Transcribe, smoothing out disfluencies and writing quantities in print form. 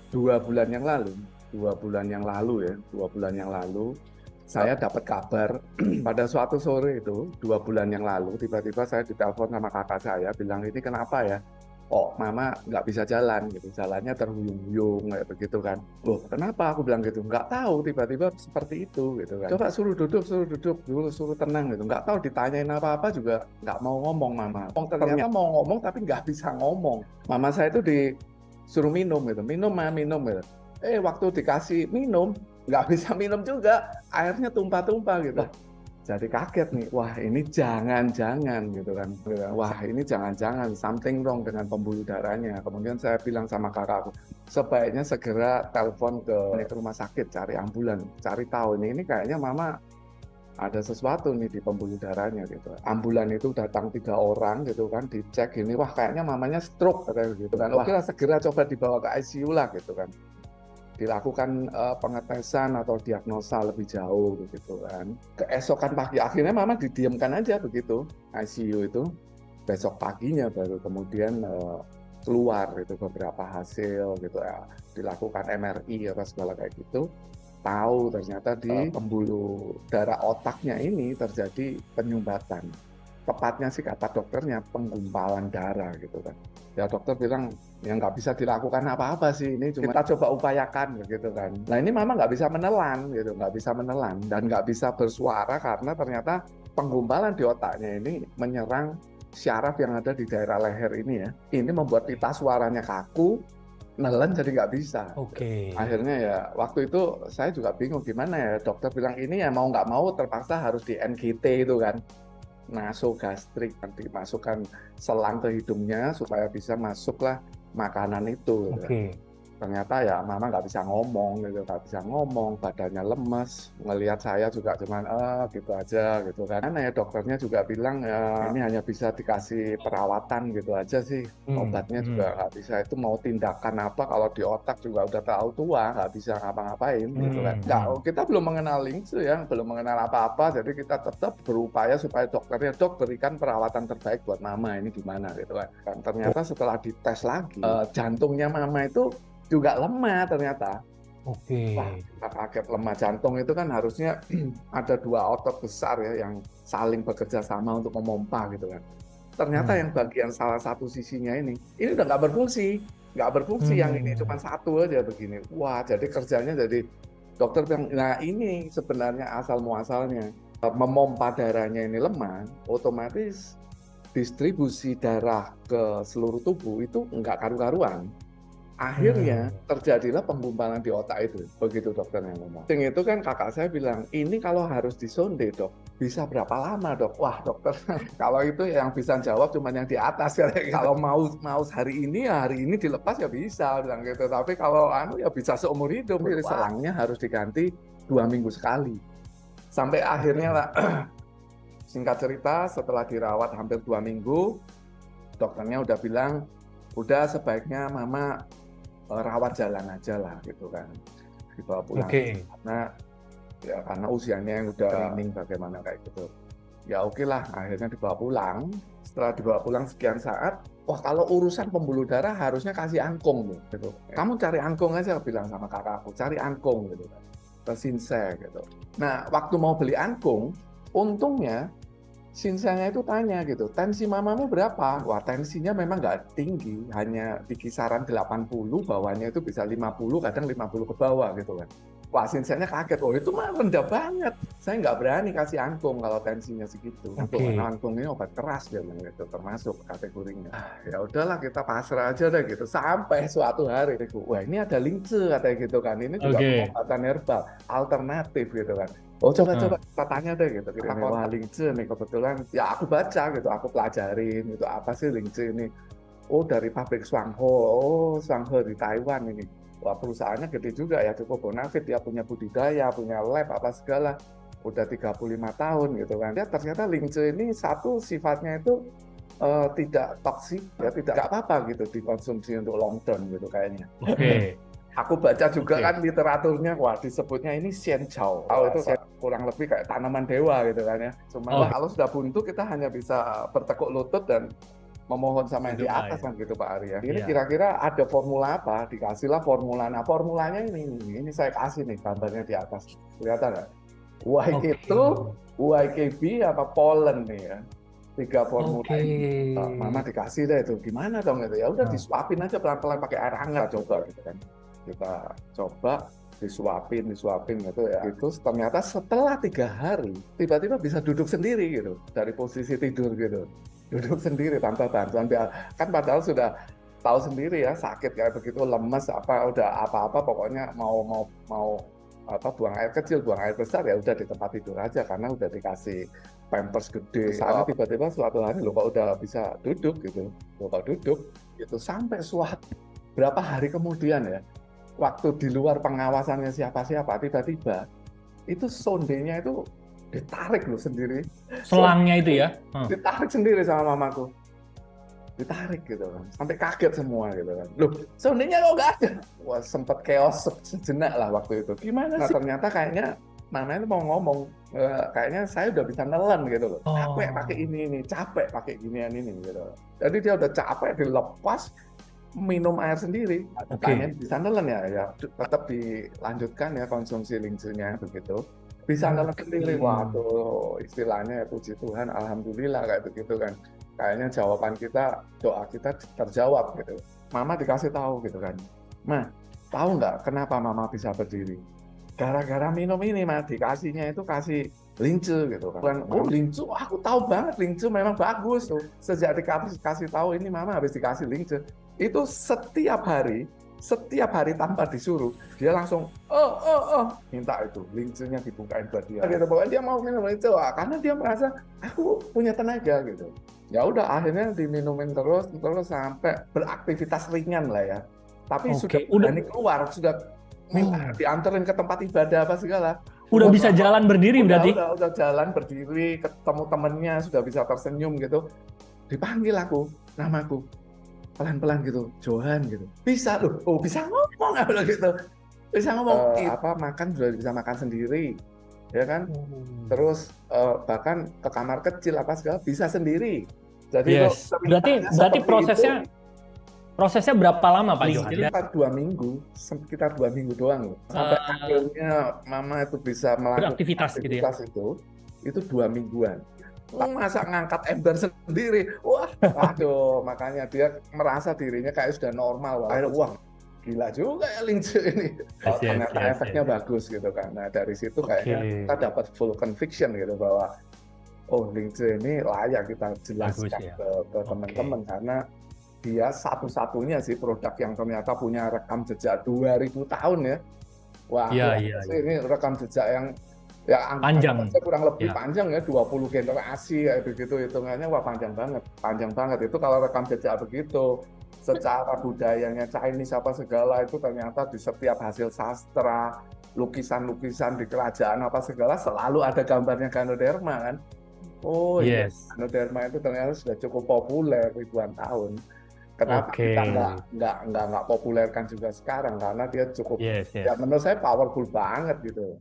dua bulan yang lalu, saya dapat kabar pada suatu sore itu, 2 bulan yang lalu, tiba-tiba saya ditelepon sama kakak saya, bilang ini kenapa ya? Oh, mama nggak bisa jalan gitu, jalannya terhuyung-huyung kayak begitu kan. Loh, kenapa? Aku bilang gitu, nggak tahu, tiba-tiba seperti itu gitu kan. Coba suruh duduk dulu, suruh tenang gitu. Nggak tahu ditanyain apa-apa juga nggak mau ngomong mama. Ternyata mau ngomong tapi nggak bisa ngomong. Mama saya itu disuruh minum gitu, minum mah minum gitu. Waktu dikasih minum, nggak bisa minum juga, airnya tumpah-tumpah gitu. Jadi kaget nih, wah ini jangan-jangan gitu kan. Wah ini jangan-jangan something wrong dengan pembuluh darahnya. Kemudian saya bilang sama kakakku, sebaiknya segera telepon ke rumah sakit, cari ambulan, cari tahu ini kayaknya mama ada sesuatu nih di pembuluh darahnya gitu. Ambulan itu datang 3 orang gitu kan, dicek ini, wah kayaknya mamanya stroke katanya gitu kan. Oke lah segera coba dibawa ke ICU lah gitu kan, dilakukan pengetesan atau diagnosa lebih jauh begitu kan. Keesokan pagi akhirnya mama didiamkan aja begitu ICU itu. Besok paginya baru kemudian keluar itu beberapa hasil gitu ya. Dilakukan MRI apa segala kayak gitu. Tahu ternyata di pembuluh darah otaknya ini terjadi penyumbatan. Tepatnya sih kata dokternya penggumpalan darah gitu kan. Ya dokter bilang ya nggak bisa dilakukan apa-apa sih, ini cuma kita coba upayakan begitu kan. Nah ini mama nggak bisa menelan gitu, nggak bisa menelan dan nggak bisa bersuara karena ternyata penggumpalan di otaknya ini menyerang syaraf yang ada di daerah leher ini ya. Ini membuat pita suaranya kaku, nelen jadi nggak bisa. Oke. Akhirnya ya waktu itu saya juga bingung gimana ya, dokter bilang ini ya mau nggak mau terpaksa harus di NGT itu kan, nasogastrik, nanti masukkan selang ke hidungnya supaya bisa masuklah makanan itu gitu. Oke. Ternyata ya mama nggak bisa ngomong gitu, nggak bisa ngomong, badannya lemes, ngelihat saya juga cuman gitu aja gitu kan. Karena ya dokternya juga bilang ya ini hanya bisa dikasih perawatan gitu aja sih, obatnya juga nggak bisa, itu mau tindakan apa kalau di otak juga udah tahu tua, nggak bisa ngapa-ngapain gitu kan. Nggak, kita belum mengenal lingsu ya, belum mengenal apa-apa, jadi kita tetap berupaya supaya dokternya, dok berikan perawatan terbaik buat mama ini gimana gitu kan. Dan ternyata setelah dites lagi, jantungnya mama itu juga lemah ternyata. Wah, Oke. kita kaget. Lemah jantung itu kan harusnya ada 2 otot besar ya yang saling bekerja sama untuk memompa gitu kan. Ternyata yang bagian salah satu sisinya ini udah nggak berfungsi yang ini cuma satu aja begini. Wah, jadi kerjanya jadi dokter bilang, nah ini sebenarnya asal muasalnya. Memompa darahnya ini lemah, otomatis distribusi darah ke seluruh tubuh itu nggak karu-karuan. Akhirnya terjadilah penggumpalan di otak itu, begitu dokternya ngomong. Yang itu kan kakak saya bilang, ini kalau harus disonde dok, bisa berapa lama dok? Wah dokter, kalau itu yang bisa jawab cuma yang di atas. Kalau mau hari ini ya hari ini dilepas ya bisa, bilang gitu. Tapi kalau ya bisa seumur hidup. Selangnya harus diganti 2 minggu sekali. Sampai akhirnya lah, singkat cerita setelah dirawat hampir 2 minggu, dokternya udah bilang, udah sebaiknya mama rawat jalan aja lah gitu kan, dibawa pulang karena usianya yang udah training bagaimana kayak gitu. Ya oke lah, akhirnya dibawa pulang. Setelah dibawa pulang sekian saat, wah kalau urusan pembuluh darah harusnya kasih angkung gitu. Kamu cari angkung aja, bilang sama kakakku, cari angkung gitu kan, ke Sinsay gitu. Nah waktu mau beli angkung, untungnya Sinsanya itu tanya gitu, tensi mamamu berapa? Wah tensinya memang nggak tinggi, hanya di kisaran 80, bawahnya itu bisa 50, kadang 50 ke bawah gitu kan. Wah Sinsanya kaget, oh itu mah rendah banget, saya nggak berani kasih angkung kalau tensinya segitu. Karena angkung ini obat keras dia bilang gitu, termasuk kategorinya. Ya udahlah kita pasrah aja deh gitu, sampai suatu hari, wah ini ada lince katanya gitu kan, ini juga pengobatan herbal, alternatif gitu kan. Oh coba-coba kita tanya deh gitu, kita wah Lingze nih kebetulan, ya aku baca gitu, aku pelajarin gitu, apa sih Lingze ini? Oh dari pabrik Shuanghe, oh Shuanghe di Taiwan ini. Wah perusahaannya gede juga ya, cukup bonafit, dia punya budidaya, punya lab apa segala, udah 35 tahun gitu kan. Ya ternyata Lingze ini satu sifatnya itu tidak toksik, ya tidak apa-apa gitu dikonsumsi untuk long term gitu kayaknya. Aku baca juga kan literaturnya, wah disebutnya ini Xianchao. Itu kurang lebih kayak tanaman dewa gitu kan ya. Cuma kalau sudah buntu kita hanya bisa bertekuk lutut dan memohon sama yang di Berdoa atas ya. kan gitu Pak Ari ya. Ini Iya. kira-kira ada formula apa? Dikasihlah formula. Nah, formulanya ini saya kasih nih gambarnya di atas. Kelihatan nggak? YK2, Oke. YKB apa pollen nih ya. Tiga formula Oke. ini. Mama dikasih deh itu. Gimana dong itu? Ya udah Nah, disuapin aja pelan-pelan pakai air hangat coba gitu kan. Kita coba disuapin gitu ya. Itu ternyata setelah 3 hari tiba-tiba bisa duduk sendiri gitu dari posisi tidur gitu. Duduk sendiri tanpa bantuan kan padahal sudah tahu sendiri ya sakit kayak begitu lemes apa udah apa-apa pokoknya mau apa buang air kecil buang air besar ya udah di tempat tidur aja karena udah dikasih pampers gede. Sana tiba-tiba suatu hari lo kok udah bisa duduk gitu, lo kok duduk itu sampai suatu berapa hari kemudian ya waktu di luar pengawasannya siapa-siapa tiba-tiba itu sondenya itu ditarik loh sendiri. selangnya itu ya. Ditarik sendiri sama mamaku, ditarik gitu kan sampai kaget semua gitu kan loh sondenya kok nggak ada. Wah sempet chaos sejenak lah waktu itu gimana sih. Nah ternyata kayaknya mama itu mau ngomong kayaknya saya udah bisa nelen gitu loh capek pakai ini capek pakai ginian ini gitu jadi dia udah capek dilepas minum air sendiri. Tanya bisa nelen ya tetap dilanjutkan ya konsumsi lingsunya begitu bisa nelen sendiri. Waduh istilahnya puji Tuhan alhamdulillah kayak begitu kan kayaknya jawaban kita doa kita terjawab gitu. Mama dikasih tahu gitu kan Ma tahu nggak kenapa mama bisa berdiri gara-gara minum ini Ma dikasihnya itu kasih lincu gitu kan. Oh lincu aku tahu banget lincu memang bagus tuh sejak dikasih tahu ini mama habis dikasih lincu itu setiap hari tanpa disuruh dia langsung minta itu lincunya dibukain buat dia gitu pokoknya dia mau minum lincu karena dia merasa aku punya tenaga gitu. Ya udah akhirnya diminumin terus sampai beraktivitas ringan lah ya tapi sudah berani keluar sudah minta dianterin ke tempat ibadah apa segala udah bisa jalan berdiri berarti udah jalan berdiri ketemu temennya sudah bisa tersenyum gitu dipanggil namaku pelan-pelan gitu Johan gitu bisa loh bisa ngomong gitu bisa ngomong apa makan sudah bisa makan sendiri ya kan terus bahkan ke kamar kecil apa segala bisa sendiri jadi berarti prosesnya berapa lama Pak Johan? Sekitar 2 minggu doang loh. Sampai akhirnya mama itu bisa melakukan aktivitas itu 2 mingguan. Masa ngangkat ember sendiri, waduh, makanya dia merasa dirinya kayak sudah normal. Wah, gila juga ya lince ini. Ternyata efeknya bagus gitu kan. Nah dari situ kayaknya kita dapat full conviction gitu bahwa lince ini layak kita jelaskan ke teman-teman karena dia satu-satunya sih produk yang ternyata punya rekam jejak 2000 tahun ya. Wah, ini rekam jejak yang panjang. Kurang lebih panjang ya 20 generasi kayak begitu hitungannya. Wah panjang banget itu kalau rekam jejak begitu secara budayanya Chinese apa segala itu ternyata di setiap hasil sastra lukisan-lukisan di kerajaan apa segala selalu ada gambarnya Ganoderma kan. Ganoderma itu ternyata sudah cukup populer ribuan tahun. Kenapa kita nggak populerkan juga sekarang karena dia cukup ya menurut saya powerful banget gitu.